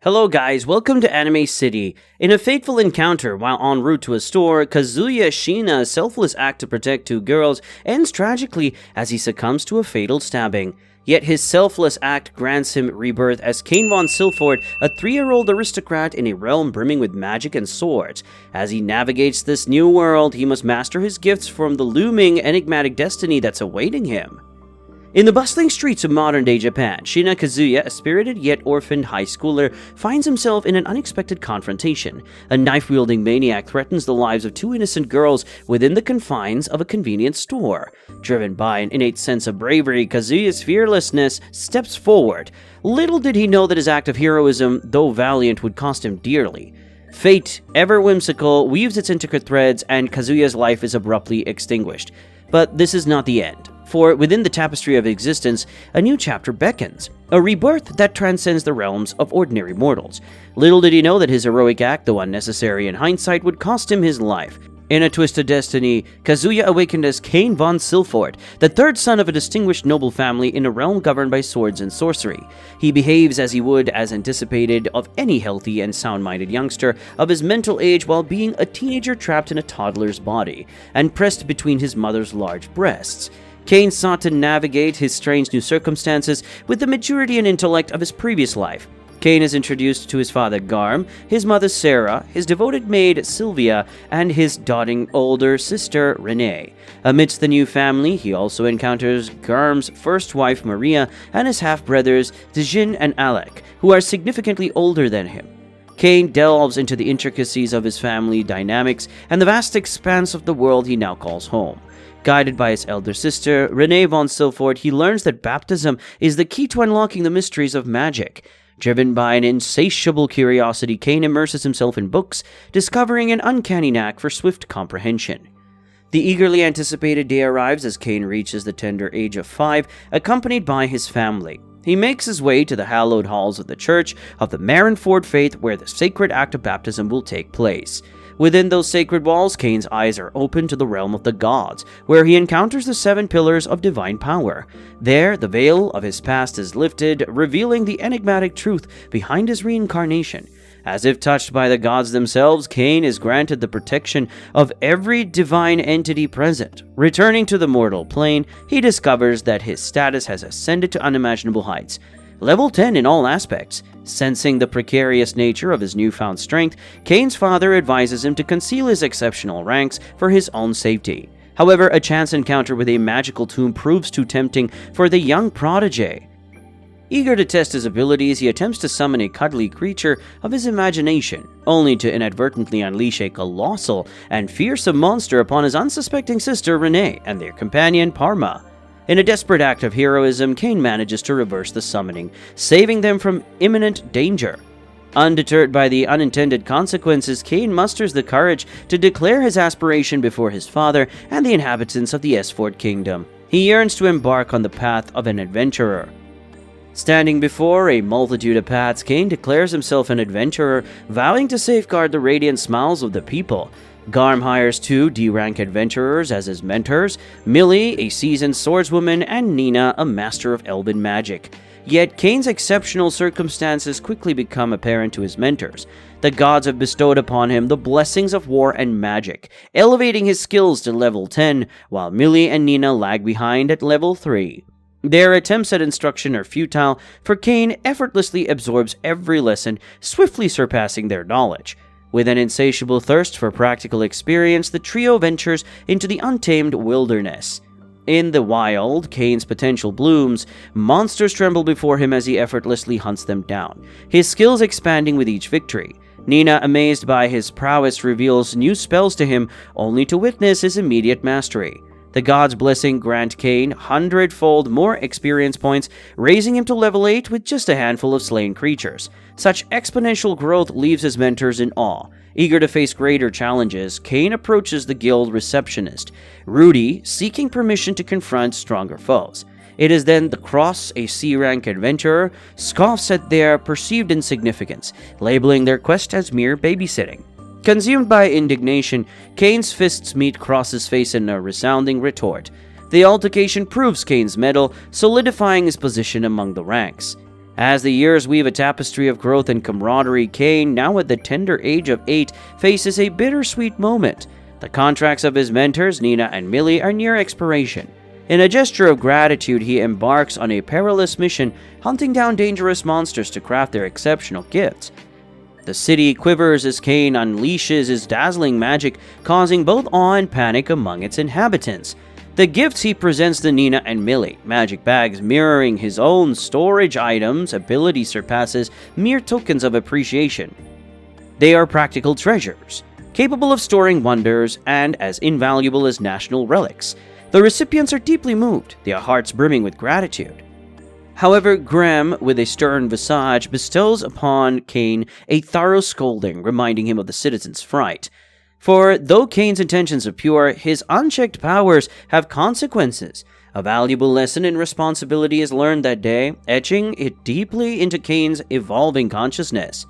Hello guys, welcome to Anime City. In a fateful encounter while en route to a store, Kazuya Shina's selfless act to protect two girls ends tragically as he succumbs to a fatal stabbing. Yet his selfless act grants him rebirth as Cain von Silford, a 3-year-old aristocrat in a realm brimming with magic and swords. As he navigates this new world, he must master his gifts from the looming enigmatic destiny that's awaiting him. In the bustling streets of modern-day Japan, Shina Kazuya, a spirited yet orphaned high schooler, finds himself in an unexpected confrontation. A knife-wielding maniac threatens the lives of two innocent girls within the confines of a convenience store. Driven by an innate sense of bravery, Kazuya's fearlessness steps forward. Little did he know that his act of heroism, though valiant, would cost him dearly. Fate, ever whimsical, weaves its intricate threads, and Kazuya's life is abruptly extinguished. But this is not the end. For within the tapestry of existence, a new chapter beckons, a rebirth that transcends the realms of ordinary mortals. Little did he know that his heroic act, though unnecessary in hindsight, would cost him his life. In a twist of destiny, Kazuya awakened as Cain von Silford, the third son of a distinguished noble family in a realm governed by swords and sorcery. He behaves as he would, as anticipated, of any healthy and sound-minded youngster of his mental age while being a teenager trapped in a toddler's body, and pressed between his mother's large breasts. Cain sought to navigate his strange new circumstances with the maturity and intellect of his previous life. Cain is introduced to his father Garm, his mother Sarah, his devoted maid Sylvia, and his doting older sister Renee. Amidst the new family, he also encounters Garm's first wife Maria and his half-brothers Dijin and Alec, who are significantly older than him. Cain delves into the intricacies of his family dynamics and the vast expanse of the world he now calls home. Guided by his elder sister, Renee von Silford, he learns that baptism is the key to unlocking the mysteries of magic. Driven by an insatiable curiosity, Cain immerses himself in books, discovering an uncanny knack for swift comprehension. The eagerly anticipated day arrives as Cain reaches the tender age of 5, accompanied by his family. He makes his way to the hallowed halls of the Church of the Marineford Faith, where the sacred act of baptism will take place. Within those sacred walls, Cain's eyes are open to the realm of the gods, where he encounters the 7 pillars of divine power. There, the veil of his past is lifted, revealing the enigmatic truth behind his reincarnation. As if touched by the gods themselves, Cain is granted the protection of every divine entity present. Returning to the mortal plane, he discovers that his status has ascended to unimaginable heights. Level 10 in all aspects. Sensing the precarious nature of his newfound strength, Cain's father advises him to conceal his exceptional ranks for his own safety. However, a chance encounter with a magical tomb proves too tempting for the young prodigy. Eager to test his abilities, he attempts to summon a cuddly creature of his imagination, only to inadvertently unleash a colossal and fearsome monster upon his unsuspecting sister Renee and their companion Parma. In a desperate act of heroism, Cain manages to reverse the summoning, saving them from imminent danger. Undeterred by the unintended consequences, Cain musters the courage to declare his aspiration before his father and the inhabitants of the Esford Kingdom. He yearns to embark on the path of an adventurer. Standing before a multitude of paths, Cain declares himself an adventurer, vowing to safeguard the radiant smiles of the people. Garm hires 2 D-rank adventurers as his mentors, Millie, a seasoned swordswoman, and Nina, a master of elven magic. Yet Cain's exceptional circumstances quickly become apparent to his mentors. The gods have bestowed upon him the blessings of war and magic, elevating his skills to level 10, while Millie and Nina lag behind at level 3. Their attempts at instruction are futile, for Cain effortlessly absorbs every lesson, swiftly surpassing their knowledge. With an insatiable thirst for practical experience, the trio ventures into the untamed wilderness. In the wild, Cain's potential blooms. Monsters tremble before him as he effortlessly hunts them down, his skills expanding with each victory. Nina, amazed by his prowess, reveals new spells to him, only to witness his immediate mastery. The gods' blessing grant Cain 100-fold more experience points, raising him to level 8 with just a handful of slain creatures. Such exponential growth leaves his mentors in awe. Eager to face greater challenges, Cain approaches the guild receptionist, Rudy, seeking permission to confront stronger foes. It is then the Cross, a C-rank adventurer, scoffs at their perceived insignificance, labeling their quest as mere babysitting. Consumed by indignation, Cain's fists meet Cross's face in a resounding retort. The altercation proves Cain's mettle, solidifying his position among the ranks. As the years weave a tapestry of growth and camaraderie, Cain, now at the tender age of 8, faces a bittersweet moment. The contracts of his mentors, Nina and Millie, are near expiration. In a gesture of gratitude, he embarks on a perilous mission, hunting down dangerous monsters to craft their exceptional gifts. The city quivers as Cain unleashes his dazzling magic, causing both awe and panic among its inhabitants. The gifts he presents to Nina and Millie, magic bags mirroring his own storage items, ability surpasses mere tokens of appreciation. They are practical treasures, capable of storing wonders and as invaluable as national relics. The recipients are deeply moved, their hearts brimming with gratitude. However, Graham, with a stern visage, bestows upon Cain a thorough scolding, reminding him of the citizen's fright. For though Cain's intentions are pure, his unchecked powers have consequences. A valuable lesson in responsibility is learned that day, etching it deeply into Cain's evolving consciousness.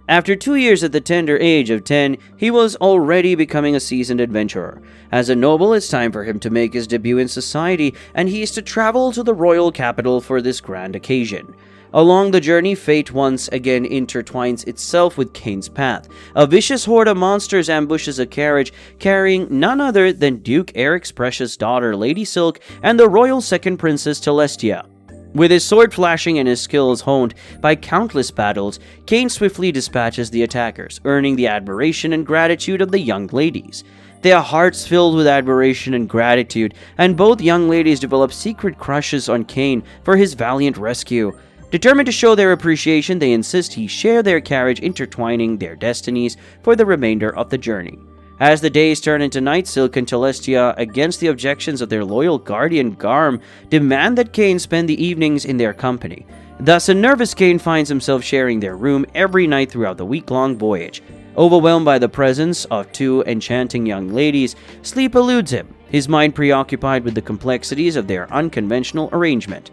After 2 years at the tender age of 10, he was already becoming a seasoned adventurer. As a noble, it's time for him to make his debut in society, and he is to travel to the royal capital for this grand occasion. Along the journey, fate once again intertwines itself with Cain's path. A vicious horde of monsters ambushes a carriage carrying none other than Duke Eric's precious daughter, Lady Silk, and the royal second princess, Celestia. With his sword flashing and his skills honed by countless battles, Cain swiftly dispatches the attackers, earning the admiration and gratitude of the young ladies. Their hearts filled with admiration and gratitude, and both young ladies develop secret crushes on Cain for his valiant rescue. Determined to show their appreciation, they insist he share their carriage, intertwining their destinies for the remainder of the journey. As the days turn into night, Silk and Celestia, against the objections of their loyal guardian Garm, demand that Cain spend the evenings in their company. Thus, a nervous Cain finds himself sharing their room every night throughout the week-long voyage. Overwhelmed by the presence of two enchanting young ladies, sleep eludes him, his mind preoccupied with the complexities of their unconventional arrangement.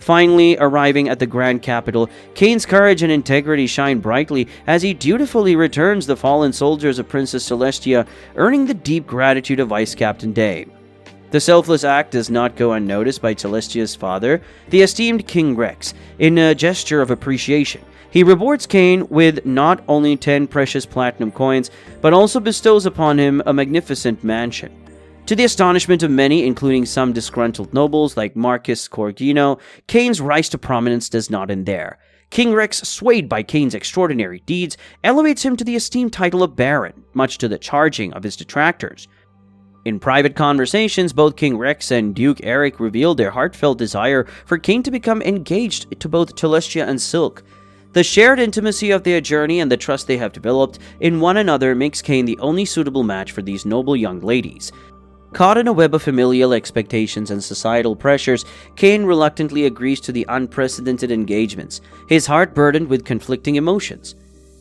Finally, arriving at the grand capital, Cain's courage and integrity shine brightly as he dutifully returns the fallen soldiers of Princess Celestia, earning the deep gratitude of Vice Captain Day. The selfless act does not go unnoticed by Celestia's father, the esteemed King Rex. In a gesture of appreciation, he rewards Cain with not only 10 precious platinum coins, but also bestows upon him a magnificent mansion. To the astonishment of many, including some disgruntled nobles like Marcus Corgino, Cain's rise to prominence does not end there. King Rex, swayed by Cain's extraordinary deeds, elevates him to the esteemed title of Baron, much to the charging of his detractors. In private conversations, both King Rex and Duke Eric revealed their heartfelt desire for Cain to become engaged to both Celestia and Silk. The shared intimacy of their journey and the trust they have developed in one another makes Cain the only suitable match for these noble young ladies. Caught in a web of familial expectations and societal pressures, Cain reluctantly agrees to the unprecedented engagements, his heart burdened with conflicting emotions.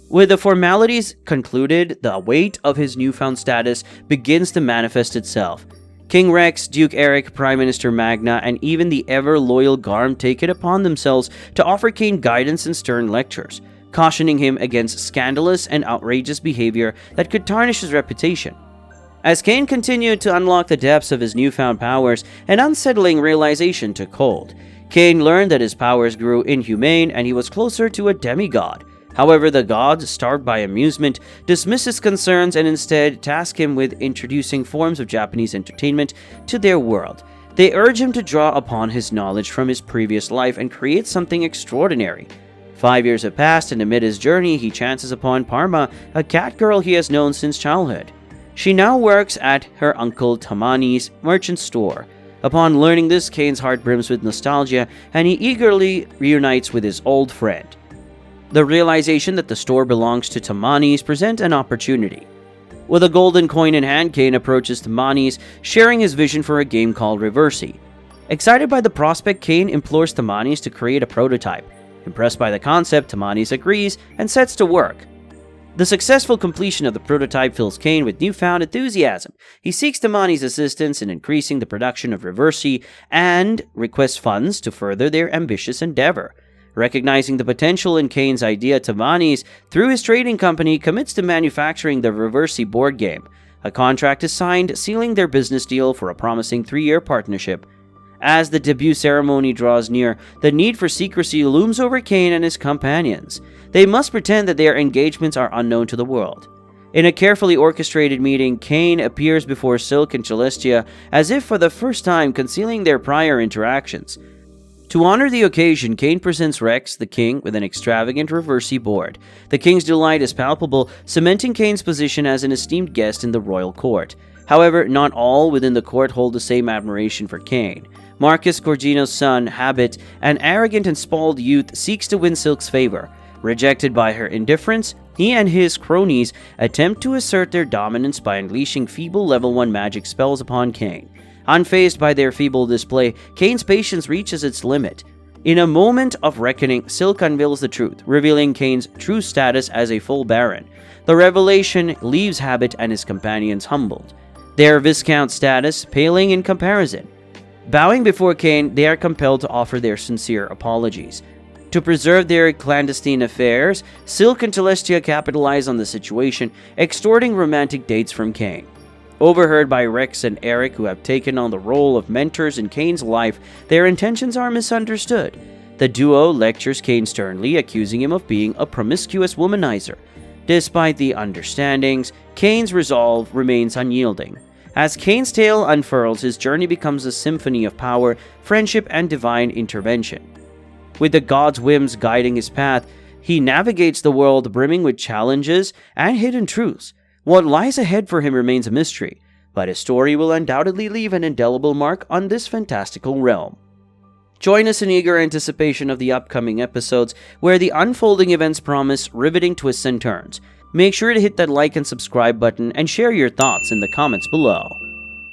With the formalities concluded, the weight of his newfound status begins to manifest itself. King Rex, Duke Eric, Prime Minister Magna, and even the ever-loyal Garm take it upon themselves to offer Cain guidance and stern lectures, cautioning him against scandalous and outrageous behavior that could tarnish his reputation. As Cain continued to unlock the depths of his newfound powers, an unsettling realization took hold. Cain learned that his powers grew inhumane and he was closer to a demigod. However, the gods, starved by amusement, dismiss his concerns and instead task him with introducing forms of Japanese entertainment to their world. They urge him to draw upon his knowledge from his previous life and create something extraordinary. 5 years have passed, and amid his journey, he chances upon Parma, a cat girl he has known since childhood. She now works at her uncle Tamani's merchant store. Upon learning this, Cain's heart brims with nostalgia, and he eagerly reunites with his old friend. The realization that the store belongs to Tamani's presents an opportunity. With a golden coin in hand, Cain approaches Tamani's, sharing his vision for a game called Reversi. Excited by the prospect, Cain implores Tamani's to create a prototype. Impressed by the concept, Tamani's agrees and sets to work. The successful completion of the prototype fills Cain with newfound enthusiasm. He seeks Tamani's assistance in increasing the production of Reversi and requests funds to further their ambitious endeavor. Recognizing the potential in Cain's idea, Tamani's, through his trading company, commits to manufacturing the Reversi board game. A contract is signed, sealing their business deal for a promising 3-year partnership. As the debut ceremony draws near, the need for secrecy looms over Cain and his companions. They must pretend that their engagements are unknown to the world. In a carefully orchestrated meeting, Cain appears before Silk and Celestia as if for the first time concealing their prior interactions. To honor the occasion, Cain presents Rex, the king, with an extravagant reversi board. The king's delight is palpable, cementing Cain's position as an esteemed guest in the royal court. However, not all within the court hold the same admiration for Cain. Marcus Gorgino's son, Habit, an arrogant and spoiled youth, seeks to win Silk's favor. Rejected by her indifference, he and his cronies attempt to assert their dominance by unleashing feeble level 1 magic spells upon Cain. Unfazed by their feeble display, Cain's patience reaches its limit. In a moment of reckoning, Silk unveils the truth, revealing Cain's true status as a full baron. The revelation leaves Habit and his companions humbled, their Viscount status paling in comparison. Bowing before Cain, they are compelled to offer their sincere apologies. To preserve their clandestine affairs, Silk and Celestia capitalize on the situation, extorting romantic dates from Cain. Overheard by Rex and Eric, who have taken on the role of mentors in Cain's life, their intentions are misunderstood. The duo lectures Cain sternly, accusing him of being a promiscuous womanizer. Despite the understandings, Cain's resolve remains unyielding. As Cain's tale unfurls, his journey becomes a symphony of power, friendship, and divine intervention. With the god's whims guiding his path, he navigates the world brimming with challenges and hidden truths. What lies ahead for him remains a mystery, but his story will undoubtedly leave an indelible mark on this fantastical realm. Join us in eager anticipation of the upcoming episodes, where the unfolding events promise riveting twists and turns. Make sure to hit that like and subscribe button and share your thoughts in the comments below.